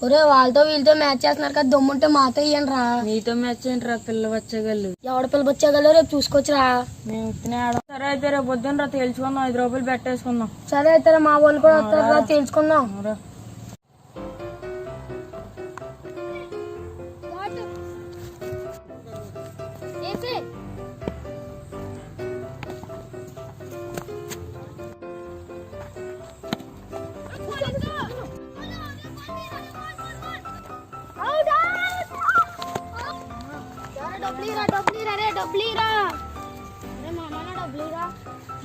ఒరే వాళ్ళతో వీళ్ళతో మ్యాచ్ చేస్తున్నారు కదా, దమ్ముంటే మాతో ఇయ్యండి రా. నీతో మ్యాచ్ ఏంట్రా, పిల్ల వచ్చేగళ్ళు. ఎవడ పిల్ల వచ్చేగలరు రేపు చూసుకోవచ్చురా. మేము ఇతనే ఆడ. సరే అయితే రేపు పొద్దున్న రా తేల్చుకుందాం, 5 రూపాయలు పెట్టేసుకుందాం. సరే అయితే మా వాళ్ళు కూడా వస్తారు రా, తెలుసుకుందాం.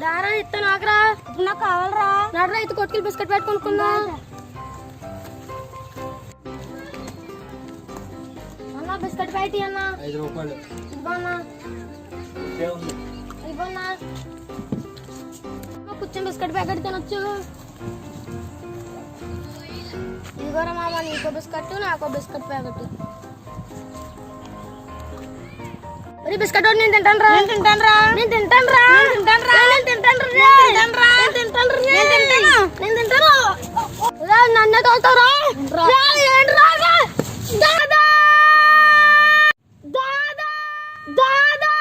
దారా ఇస్తా నాకురా, నాకు కావాలరా. నడరా అయితే కొట్టుకెళ్ళి బిస్కెట్ ప్యాకెట్ కొనుక్కుందా. అన్నా బిస్కెట్ ప్యాకెట్ అన్నా 5 రూపాయలు ఇవ్వన్నా, ఇవ్వన్నా. కూర్చొని బిస్కెట్ ప్యాకెట్ తినొచ్చు. ఇదిగోరా మామ, నీకో బిస్కెట్ నాకో బిస్కెట్ ప్యాకెట్. బిస్కెట్ నేను తింటాను రా, నేను తింటాను రా, నేను తింటాను రా, నేను తింటాను రా, నేను తింటాను రా, నేను తింటాను రా, నేను తింటాను, నేను తింటాను. నన్నే తోస్తారా దాదా దాదా దాదా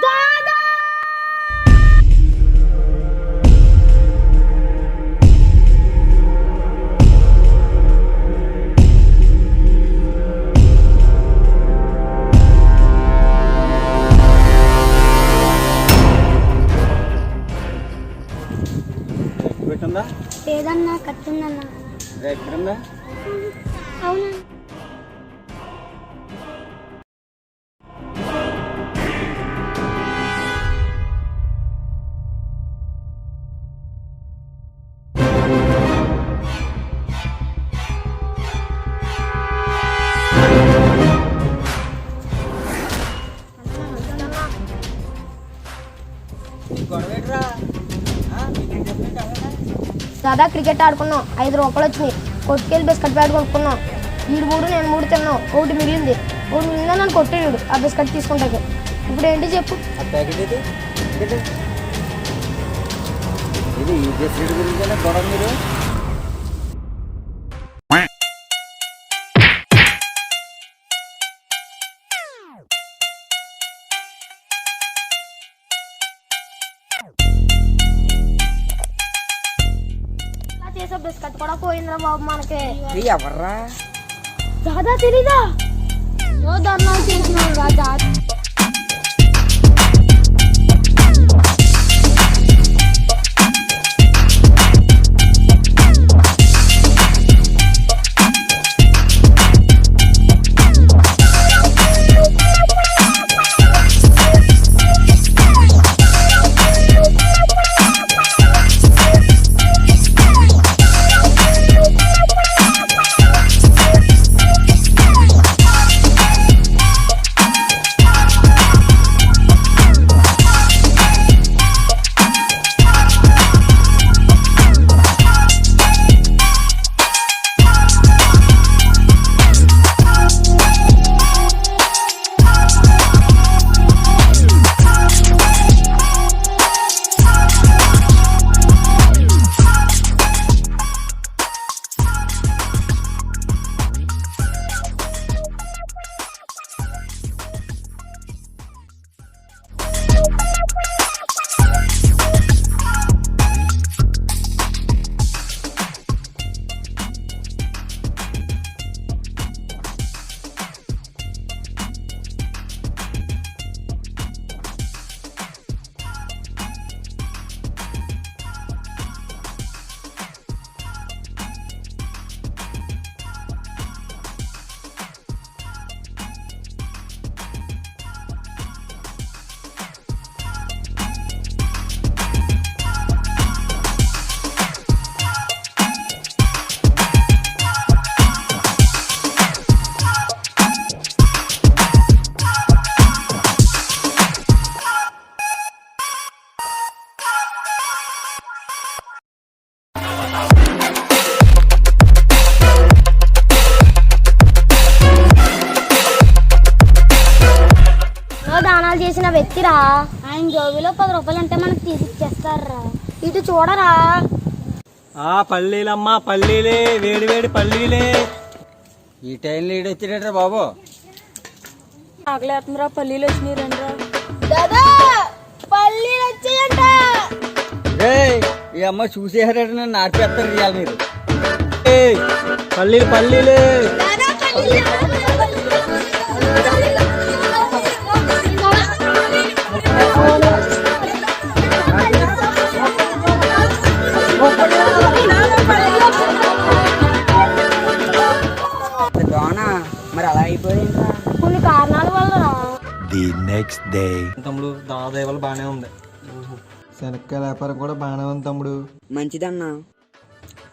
దాదా. ఏదన్నా కట్టుందన్నా. అవునా దాదా క్రికెట్ ఆడుకున్నాం, 5 రూపాయలు వచ్చినాయి. కొట్టుకెళ్ళి బిస్కెట్ ప్యాకెట్ కొనుక్కున్నాం. 3 నేను 3 తిన్నాం, ఒకటి మిగిలింది. నన్ను కొట్టాడు ఆ బిస్కెట్ తీసుకుంటాకి. ఇప్పుడు ఏంటి చెప్పు. బిస్కెట్ కూడా పోయిందిరా బాబు మనకి. ఎవర్రా దాదా తెలీదా? ధర్నాలు చేసినాడు రా దాదా. చేసిన వ్యక్తిరా. ఆయన జోబులో 10 రూపాయలు అంటే మనకు తీసిచ్చేస్తారా. ఇటు చూడరా. పల్లీలమ్మా, పల్లీలే, వేడి వేడి పల్లీలే. ఈ టైంలో ఈడు వచ్చాడట్రా బాబు. ఆకలేస్తుందిరా, పల్లీలు వచ్చినాయి రండిరా. దాదా పల్లీలు వచ్చాయంట. రేయ్ ఈ అమ్మ చూసేసారట నన్ను నాటిపేస్తారు ఇవాళ మీరు. ఏయ్ పల్లీలు పల్లీలు. దాదా పల్లీలు. దోనా మరి అలా అయిపోయింది. కొన్ని కారణాల వల్ల The next day. తమ్ముడు దాదాపు వల్ల బాగానే ఉంది. శనక్కాయ వ్యాపారం కూడా బాగానే ఉంది తమ్ముడు. మంచిదన్నా.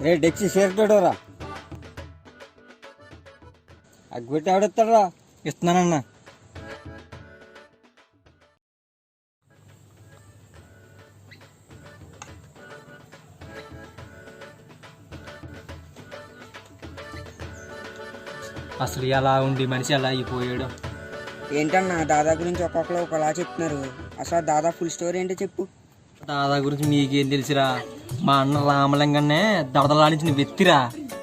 రే డెక్సి చేరుతాడురా. అగ్గుట్టి ఆడొస్తాడురా. ఇస్తున్నానన్నా. అసలు ఎలా ఉండి మనిషి అలా అయిపోయాడు. ఏంటన్నా దాదా గురించి ఒక్కొక్కరు ఒకలా చెప్తున్నారు. అసలు దాదా ఫుల్ స్టోరీ ఏంటో చెప్పు. దాదా గురించి మీకేం తెలిసిరా? మా అన్న రామలింగాన్నే దడదలాడించిన వ్యక్తిరా.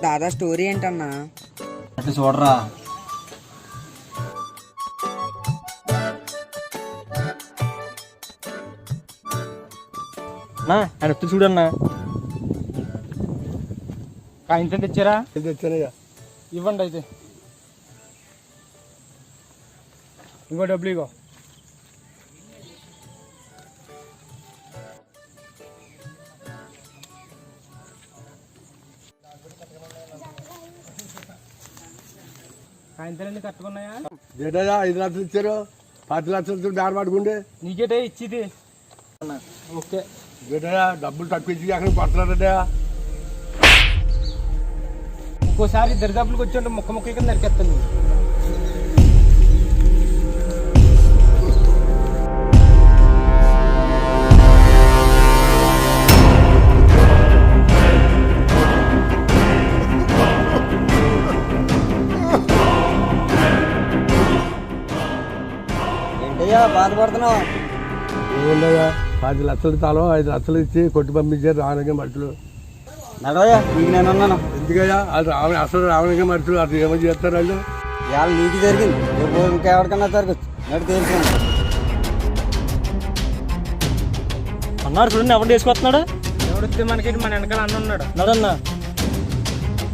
దాదా స్టోరీ ఏంటన్నా? అటు చూడరా. ఆయన వచ్చి చూడన్నా. కాయింత తెచ్చారా? తెచ్చానయ్యా. ఇవ్వండి అయితే. ఇంకో డబ్బులు ఇగో. కాయింతలన్నీ కట్టుకున్నాయా? ఏంటయ్యా 5 లక్షలు ఇచ్చారు, 10 లక్షలతో దారి పట్టుకుంటే నీకేటే ఇచ్చిది. ఓకే. ఏంటయ్యా డబ్బులు తక్కువ ఇచ్చి అక్కడ పడుతున్నారయ్యా. ఇంకోసారి దరిదాపులకు వచ్చి ముక్క ముక్క కింద నరికేస్తాను. ఏంటయ్యా బాధపడుతున్నావు? ఏముందయ్యా 10 లక్షలు తాలో 5 లక్షలు ఇచ్చి కొట్టి పంపించారు రావణంగా మనుషులు. నడవయ్యా నీకు నేను ఉన్నాను. ఎందుకయ్యా అది అసలు రావణంగా మనుషులు అది ఏమో చేస్తారు వాళ్ళు. ఇవాళ నీకు జరిగింది, రేపు ఇంకెవరికన్నా జరగచ్చు. నడు తెలుసు అన్నారు చూడండి, ఎవరు వేసుకొస్తున్నాడు? ఎవరిస్తే మనకి మన వెనకాల అన్న ఉన్నాడు. నడన్నా.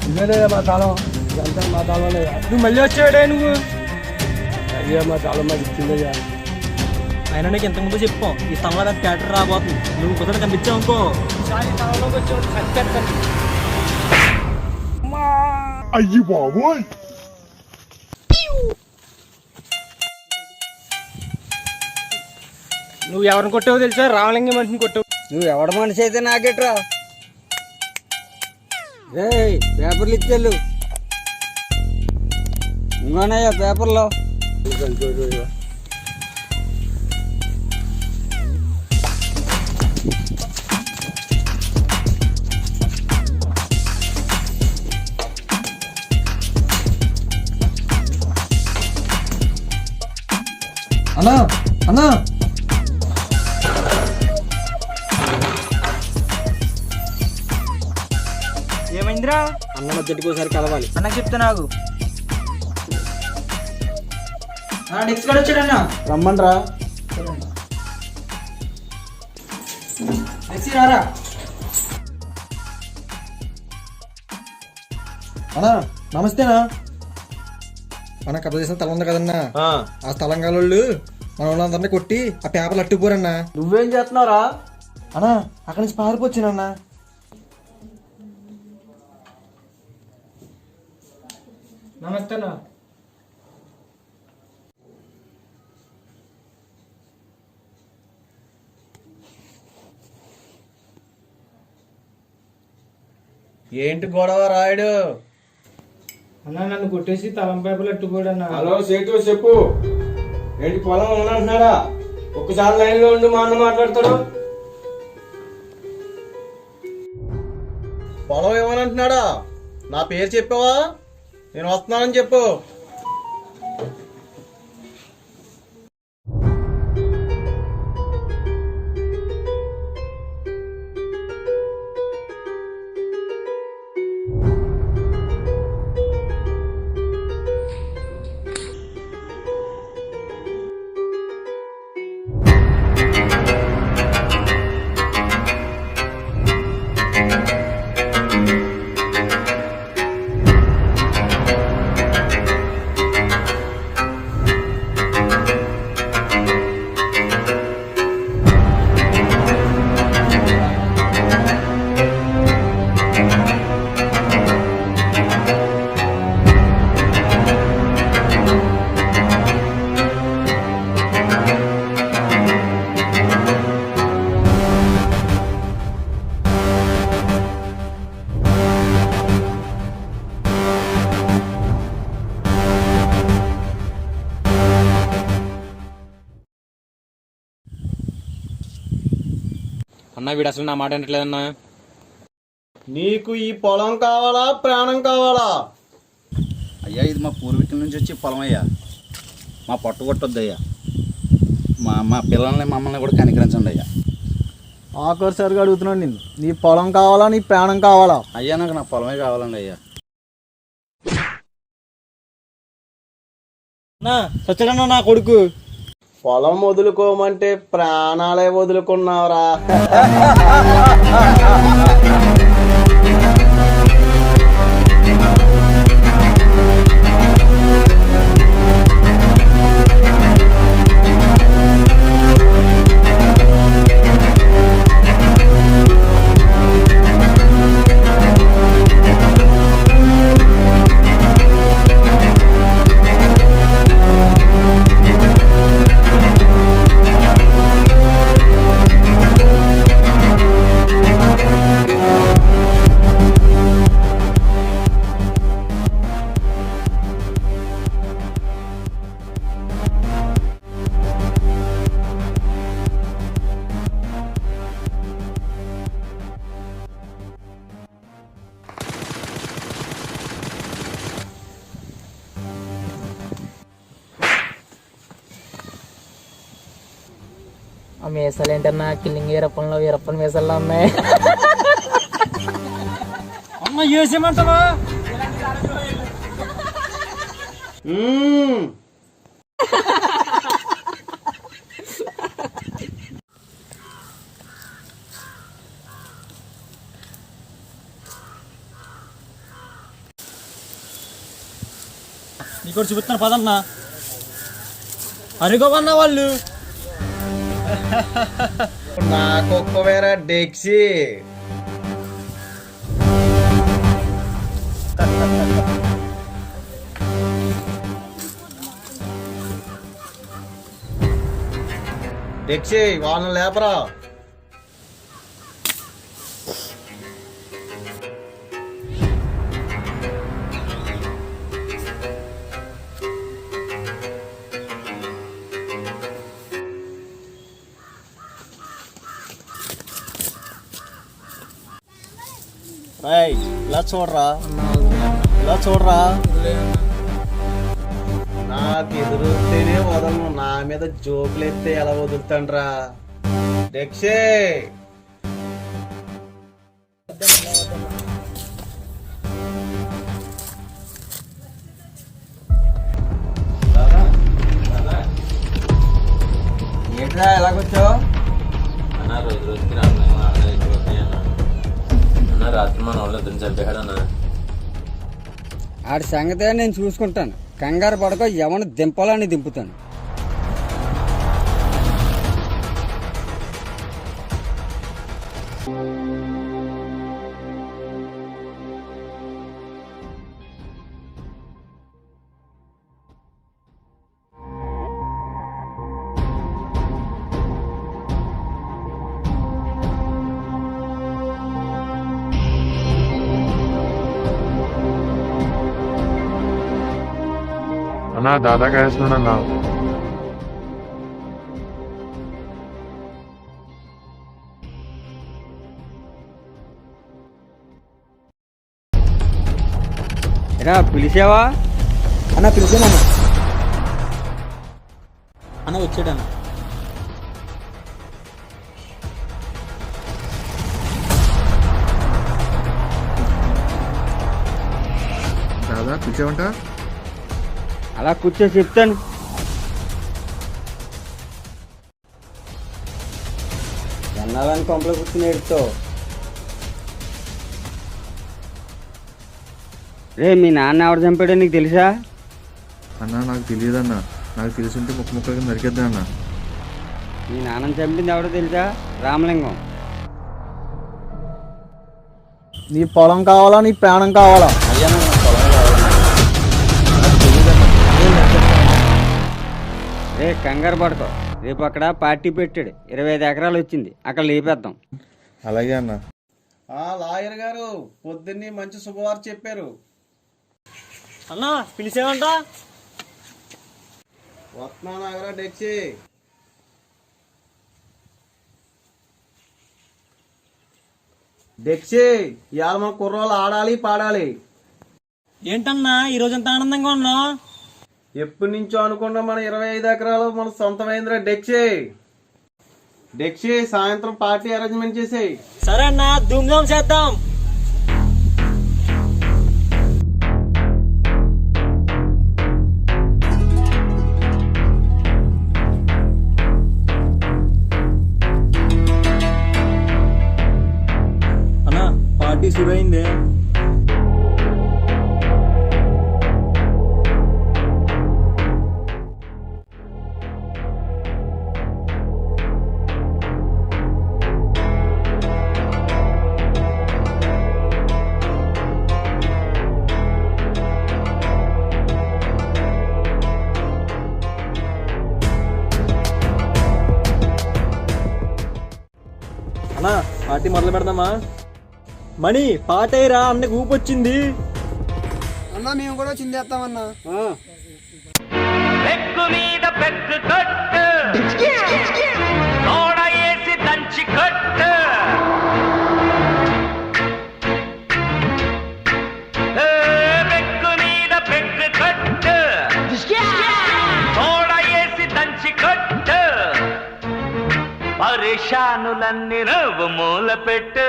ఇదేనయ్యా మా తాళం, ఇదంతా మా తాళంలోయ్యా. నువ్వు మళ్ళీ వచ్చాడే నువ్వు. అయ్యా మా తాళం మాకు ఇచ్చిందయ్యా. ఆయన నీకు ఇంతకుముందు చెప్పాం ఈ స్థలంలో పెద్ద క్యాటర్ రాబోతుంది. నువ్వు కుదర కనిపించావు అనుకో. అయ్యి బాబోయ్. నువ్వు ఎవరిని కొట్టావో తెలుసా? రామలింగం మనిషిని కొట్టావు. నువ్వు ఎవడ మనిషి అయితే నాకెట్రా. రే పేపర్లు ఇచ్చేళ్ళు. ఇంకోనయ్యా పేపర్లో. అన్నా అన్నా ఏమైందిరా? అన్న మధ్యకోసారి కలవాలి. అన్నకి చెప్తా నాకు. నెక్స్ట్ కూడా వచ్చాడన్నా. రమ్మండ్రా. నెక్స్ట్ రారా. అన్నా నమస్తేనా. మన కథ చేసిన స్థలం ఉంది కదన్నా, ఆ స్థలం వాళ్ళు మన వాళ్ళందరినీ కొట్టి ఆ పేపర్లు అట్టుకుపోరన్నా. నువ్వేం చేస్తున్నావురా? అన్నా అక్కడి నుంచి పారిపోచ్చానన్నా. నమస్తేనా. ఏంటి గొడవ రాయుడు? అన్నా నన్ను కొట్టేసి తలం పేపర్లు అట్టుకోడన్నా. హలో సేటు చెప్పు. ఏంటి పొలం ఉందంటున్నాడా? ఒక్కసారి లైన్ లో ఉండి మా అన్న మాట్లాడతాడు. పొలం ఏమనంటున్నాడా? నా పేరు చెప్పావా? నేను వస్తున్నానని చెప్పు. అన్న వీడు అసలు నా మాట వినట్లేదన్నా. నీకు ఈ పొలం కావాలా ప్రాణం కావాలా? అయ్యా ఇది మా పూర్వీకుల నుంచి వచ్చి పొలం అయ్యా, మా పొట్ట కొట్టొద్దయ్యా, మా పిల్లల్ని మమ్మల్ని కూడా కనికరించండి అయ్యా. ఆఖరిసారిగా అడుగుతున్నాను నిన్ను, నీ పొలం కావాలా నీ ప్రాణం కావాలా? అయ్యా నాకు నా పొలమే కావాలండి అయ్యా. సచ్చడన్నా నా కొడుకు. పొలం వదులుకోమంటే ప్రాణాలే వదులుకున్నావురా. ఆ మీసాలు ఏంటన్నా కిల్లింగ్ వీరప్పని మీసాల్లో ఉన్నాయి. అన్న చేసేమంటావా? నీకు చూపుతున్నారు పదన్నా. అరుగోవన్న వాళ్ళు నాకొక్క వేరే డెక్సీ. డెక్సీ వాళ్ళని లేపరా. ఇలా చూడరా, ఇలా చూడరా. నాకు ఎదురుతేనే వదలను, నా మీద జోకులు ఎత్తే ఎలా వదులుతాండ్రా. డెక్సే ఏంట్రా ఎలాగొచ్చావు? అన్న రోజు రోజుకి అన్న రాత్రి మన వాళ్ళు ఇద్దరిని చంపేశాడు అన్న. ఆడి సంగతే నేను చూసుకుంటాను, కంగారు పడక ఎవరిని దింపాలని దింపుతాను. అన్నా దాదా వేస్తున్నాడన్నా. ఎరా పిలిచావా? అన్న పిలిచానన్నా. అన్న వచ్చాడన్న. దాదా పిలిచావంట? అలా కూర్చో చెప్తాను. ఎన్నాలని కొంపలో కూర్చుని ఏడుతావు? రే మీ నాన్న ఎవరు చంపాడో నీకు తెలుసా? అన్నా నాకు తెలియదన్నా, నాకు తెలుసుంటే ముక్క ముక్కగా నరికేద్దా అన్న. మీ నాన్నని చంపింది ఎవడో తెలుసా? రామలింగం. నీ పొలం కావాలా నీ ప్రాణం కావాలా? అయ్యా నాకు నా పొలమే కావాలన్నా. నాకు తెలియదన్నా. రే కంగారు పడతావు, రేపు అక్కడ పార్టీ పెట్టాడు, 25 ఎకరాలు వచ్చింది, అక్కడ లేపేద్దాం. అలాగే అన్న. లాయర్ గారు పొద్దున్నే మంచి శుభవార్త చెప్పారు. అన్న పిలిచేవంట. వస్తున్నాను డెక్సీ. డెక్సే ఇవాళ మన కుర్రోళ్ళు ఆడాలి పాడాలి. ఏంటన్నా ఈ రోజు ఎంత ఆనందంగా ఉన్నావు? ఎప్పటి నుంచో అనుకున్నా మన 25 ఎకరాలు మన సొంతమైందిరా డెక్సే సాయంత్రం పార్టీ అరేంజ్మెంట్ చేసేయి. సరే అన్న, ధూమ్ధాం చేద్దాం. అన్న పార్టీ షురు అయింది. అన్నా పార్టీ మొదలు పెడదామా? మణి పాటేరా, అన్నకు ఊపొచ్చింది. అన్నా మేము కూడా చిందేస్తామన్నా. పరేషానులన్నీ నువ్వు మూల పెట్టు.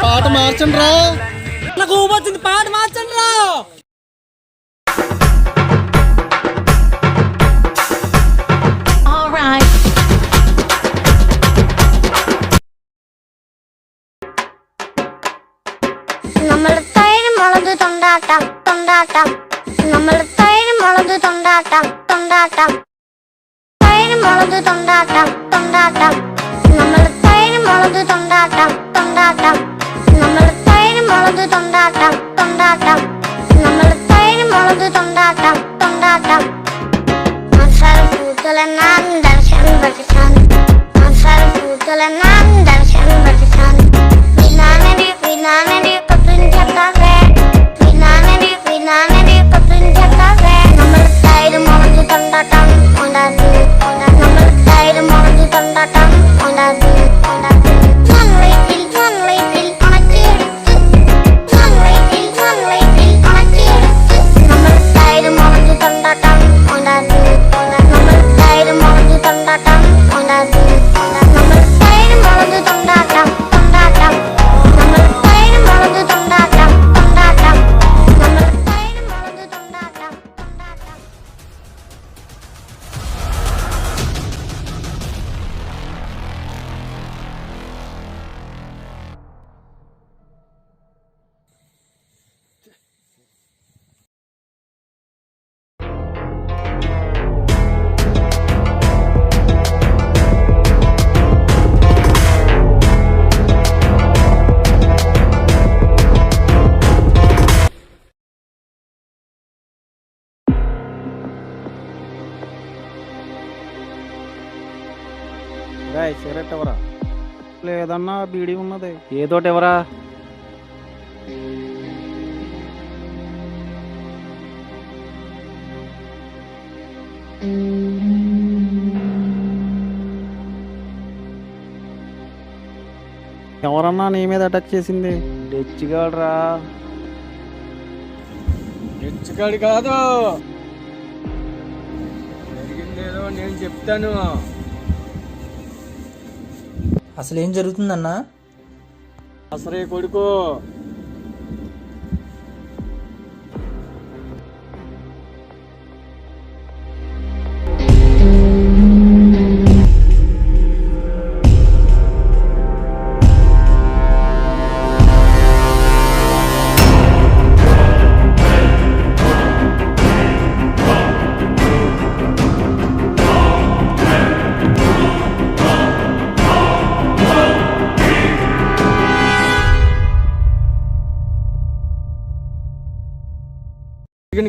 పాట మార్చండి రా. నాకు ఊపొచ్చింది, పాట మార్చండి రా. നമ്മൾ തൈര് മുളക് തൊണ്ടാട്ടം തൊണ്ടാട്ടം നമ്മൾ തൈര് മുളക് തൊണ്ടാട്ടം തൊണ്ടാട്ടം തൈര് മുളക് തൊണ്ടാട്ടം തൊണ്ടാട്ടം നമ്മൾ തൈര് മുളക് തൊണ്ടാട്ടം തൊണ്ടാട്ടം നമ്മൾ തൈര് മുളക് തൊണ്ടാട്ടം തൊണ്ടാട്ടം നമ്മൾ തൈര് മുളക് തൊണ്ടാട്ടം തൊണ്ടാട്ടം മസാല കൂട്ടലെന്നാൻ ദർശനം പഠിച്ചാൻ മസാല കൂട്ടലെന്നാൻ ദർശനം പഠിച്ചാൻ വിനാനടി വിനാനടി പത്തുഞ്ചക്കാവേ വിനാനടി വിനാനടി പത്തുഞ്ചക്കാവേ നമ്മൾ തൈര് മുളക് തൊണ്ടാട്ടം ഉണ്ടാക്കി നമ്മൾ തൈര് മുളക് തൊണ്ടാട്ടം ഉണ്ടാക്കി സൺലൈറ്റിൽ ഉണക്കിയെടുത്ത് സൺലൈറ്റിൽ ഉണക്കിയെടുത്ത് നമ്മൾ തൈര് മുളക് തൊണ്ടാട്ടം ഉണ്ടാക്കി നമ്മൾ തൈര് മുളക് തൊണ്ടാട്ടം ഉണ്ടാക്കി നമ്മൾ തൈര് മുളക് തൊണ്ടാട്ടം തൊണ്ടാട്ടം നമ്മൾ തൈര് മുളക് തൊണ്ടാട്ടം തൊണ്ടാട്ടം നമ്മൾ തൈര് മുളക് തൊണ്ടാട്ടം തൊണ്ടാട്ടം. సిగరెట్ ఎవరా? లేదన్నా బీడీ ఉన్నది. ఏదోటి ఎవరా? ఎవరన్నా నీ మీద అటాక్ చేసింది? డెచ్చిగాడ్రా. తెచ్చుకాడు కాదు, జరిగిందేదో నేను చెప్తాను. అసలు ఏం జరుగుతుందన్నా? అసలే కొడుకు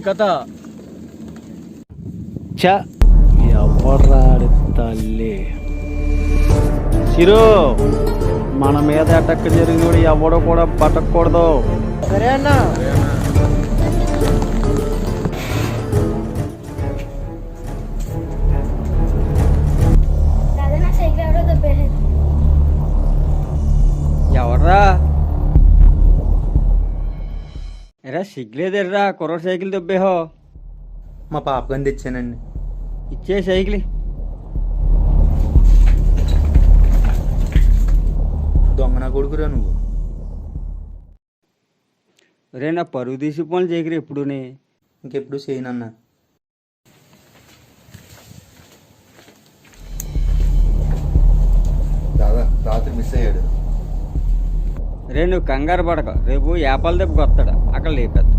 కథ. ఎవర్రాడు తల్లి చిరు, మన మీద అటాక్ జరిగినోడు ఎవడో కూడా బతకూడదు. సరే అన్నా. दादा ना सही करो तो ఎరా సిగ్గులేదేరా కుర్ర సైకిల్ దొబ్బేహో. మా పాపకని తెచ్చానండి. ఇచ్చే సైకిల్. దొంగ నా కొడుకురా నువ్వు. రే నా పరుగు తీసి పనులు చేయకరా ఎప్పుడునే. ఇంకెప్పుడు చేయనన్నా. దాదా రాత్రి మిస్ అయ్యాడు. రే నువ్వు కంగారు పడక, రేపు యాపాల దెబ్బకి వస్తాడు, అక్కడ లేపేద్దాం.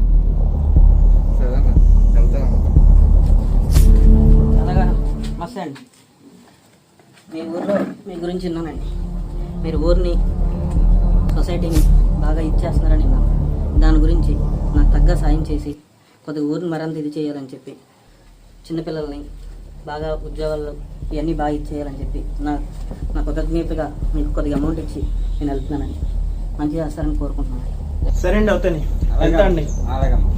సరేనా వెళ్తానమ్మా. అలాగా మస్తు అండి. మీ ఊర్లో మీ గురించి విన్నానండి. మీరు ఊరిని సొసైటీని బాగా ఇచ్చేస్తున్నారని విన్నాను. దాని గురించి నాకు తగ్గ సాయం చేసి కొద్దిగా ఊరిని మరింత ఇది చేయాలని చెప్పి చిన్నపిల్లల్ని బాగా ఉద్యోగాలు ఇవన్నీ బాగా ఇచ్చేయాలని చెప్పి నా కృతజ్ఞతగా మీకు కొద్దిగా అమౌంట్ ఇచ్చి నేను వెళ్తున్నానండి. మంచిగా చేస్తారని కోరుకుంటున్నాను. సరే అండి, అవుతాను. వెళ్తా అండి. అలాగమ్మా.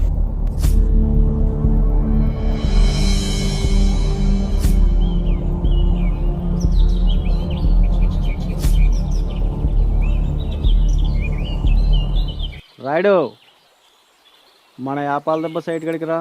రాయుడు, మన యాపాల దెబ్బ సైడ్ కడికి రా.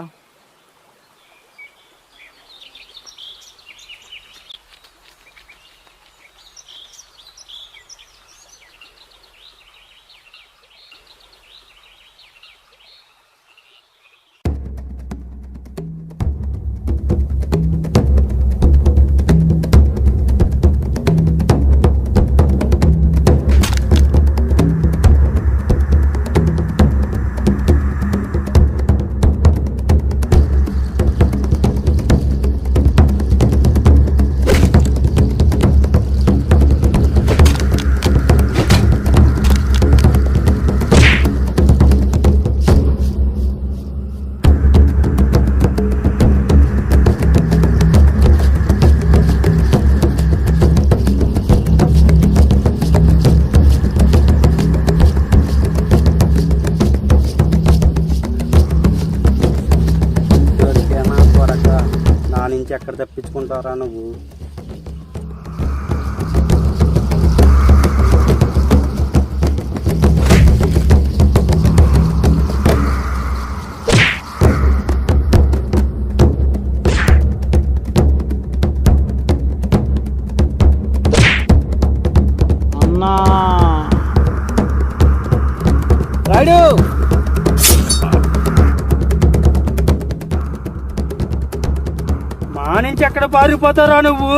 నా నుంచి ఎక్కడ తప్పించుకుంటారా నువ్వు? అన్నా రాయుడు, మా నుంచి ఎక్కడ పారిపోతారా నువ్వు?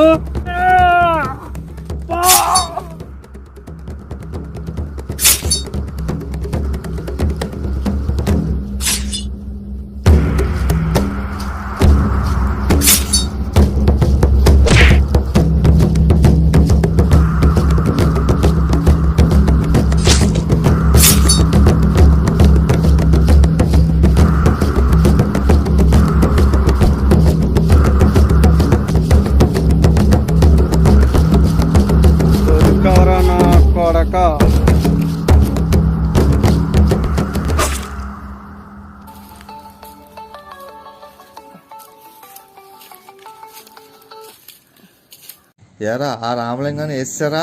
ఏరా ఆ రామలింగాన్ని వేసారా?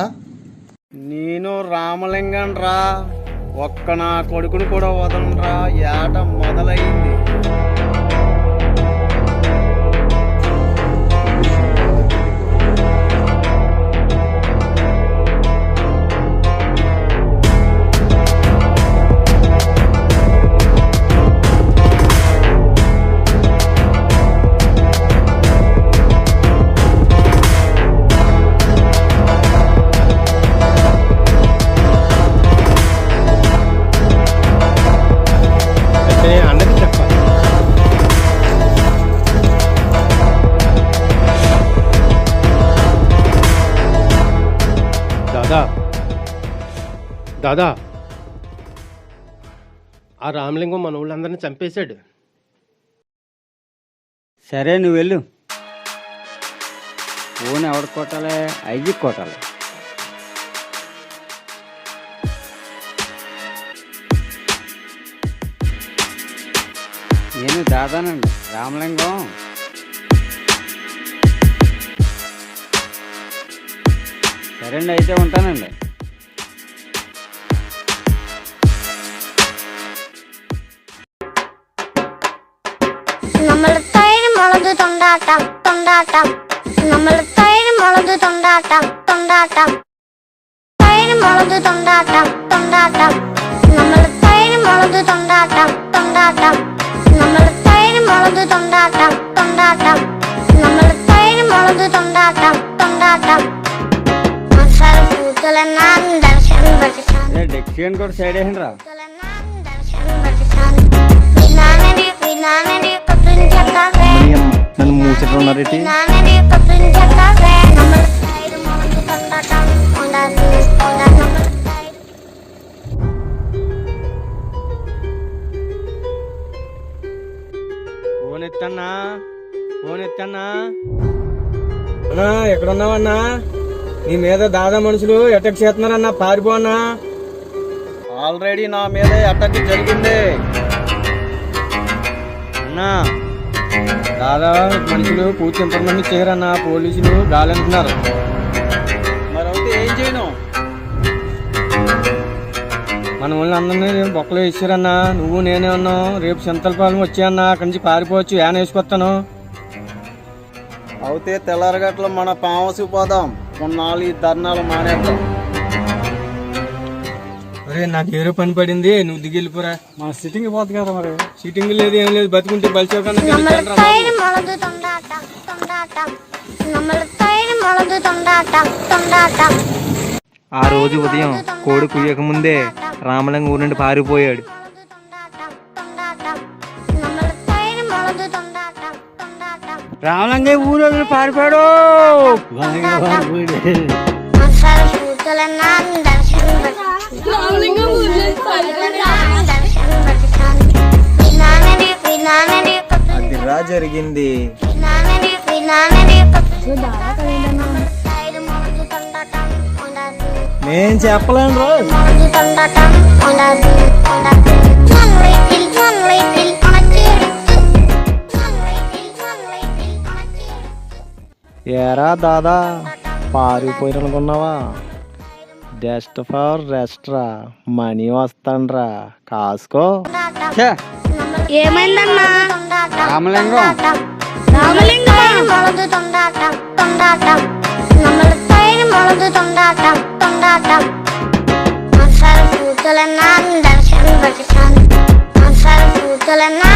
నేను రామలింగం రా, ఒక్క నా కొడుకుని కూడా వదలరా. ఏట మొదలైంది. అన్నది చెప్పాలి. దాదా, ఆ రామలింగం మన ఊళ్ళందరినీ చంపేశాడు. సరే నువ్వు వెళ్ళు. ఫోన్ ఎవరికి కొట్టాలి? ఐజీకి కొట్టాలి. నేను దాదానండి, రామలింగం. సరే అండి, అయితే ఉంటానండి. നമ്മൾ തൈര് മുളക് തൊണ്ടാട്ടം തൊണ്ടാട്ടം നമ്മൾ തൈര് മുളക് തൊണ്ടാട്ടം തൊണ്ടാട്ടം തൈര് മുളക് തൊണ്ടാട്ടം തൊണ്ടാട്ടം നമ്മൾ തൈര് മുളക് തൊണ്ടാട്ടം തൊണ്ടാട്ടം നമ്മൾ തൈര് മുളക് തൊണ്ടാട്ടം തൊണ്ടാട്ടം നമ്മൾ തൈര് മുളക് തൊണ്ടാട്ടം തൊണ്ടാട്ടം మసాల పూతలన్నా దర్శనం పట్టిస్తాను డెక్సియన్ కూడా సైడ్ వేయండి రా. దర్శనం పట్టిస్తాను వినానని వినానని పట్టించకావే నన్ను మూసేట్టున్నారేంటి? వినానని పట్టించకావే നമ്മൾ തൈര് മുളക് തൊണ്ടാട്ടം ఉండాలి ఉండాలి നമ്മൾ തൈര് ఫోన్ ఎత్తన్నా, ఫోన్ ఎత్తన్నా. అన్నా ఎక్కడున్నావన్నా? నీ మీద దాదా మనుషులు అటాక్ చేస్తున్నారన్నా, పారిపో అన్నా. ఆల్రెడీ నా మీద అటాక్ జరిగింది అన్నా దాదా మనుషులు పూర్తి ఇన్ఫర్మేషన్ చేయరన్నా, పోలీసులు గాలంటున్నారు. మరి అయితే ఏం చేయను? మన వాళ్ళని అందరినీ బొక్కలో ఇచ్చారన్నా. నువ్వు నేనే ఉన్నావు. రేపు చింతలపాలెం వచ్చాయన్నా, అక్కడి నుంచి పారిపోవచ్చు. యాన వేసుకొస్తాను. అయితే తెల్లారగట్ల మన పామసి పోదాం. కొన్నాళ్ళు ఈ ధర్నాలు మానేద్దాం. అరే నాకు ఏరో పని పడింది, నువ్వు దిగిలిపోరా. మన సిట్టింగ్ పోతుంది కదా మరి. సీటింగ్ లేదు ఏం లేదు, బతుకుంటే బలిచోకన్నా നമ്മൾ തൈര് മുളക് തൊണ്ടാട്ടം തൊണ്ടാട്ടം നമ്മൾ തൈര് മുളക് തൊണ്ടാട്ടം തൊണ്ടാട്ടം ఆ రోజు ఉదయం కోడి కుయ్యక ముందే రామలింగ ఊరి నుండి పారిపోయాడు. നമ്മൾ തൈര് മുളക് തൊണ്ടാട്ടം തൊണ്ടാട്ടം రామలింగ ఊరు పారిపోయాడు. మసాల పూతలన్నా దర్శనం పట్టిస్తాను వినానని వినానని అదిరా జరిగింది. వినానని వినానని తైరు ముളക് തൊണ്ടാട്ടం ఉండాలి నేను చెప్పలేను రా. മുളക് തൊണ്ടാട്ടം ఉండాలి ఉండాలి സൺലൈറ്റിൽ സൺലൈറ്റിൽ ഉണക്കിയെടുത്ത് സൺലൈറ്റിൽ ഉണക്കിയെടുത്ത് ఏరా దాదా పారిపోయిననుకున్నావా? జస్ట్ ఫర్ రెస్ట్ రా, మనీ వస్తాండ్రా, కాసుకో. ఏమైందన్నా రామలింగం రామలింగం ముളക് തൊണ്ടാട്ടം തൊണ്ടാട്ടം നമ്മൾ തൈര് മുളക് തൊണ്ടാട്ടം തൊണ്ടാട്ടം మసాల పూతలన్నా దర్శనం పట్టిస్తాను మసాల పూతలన్నా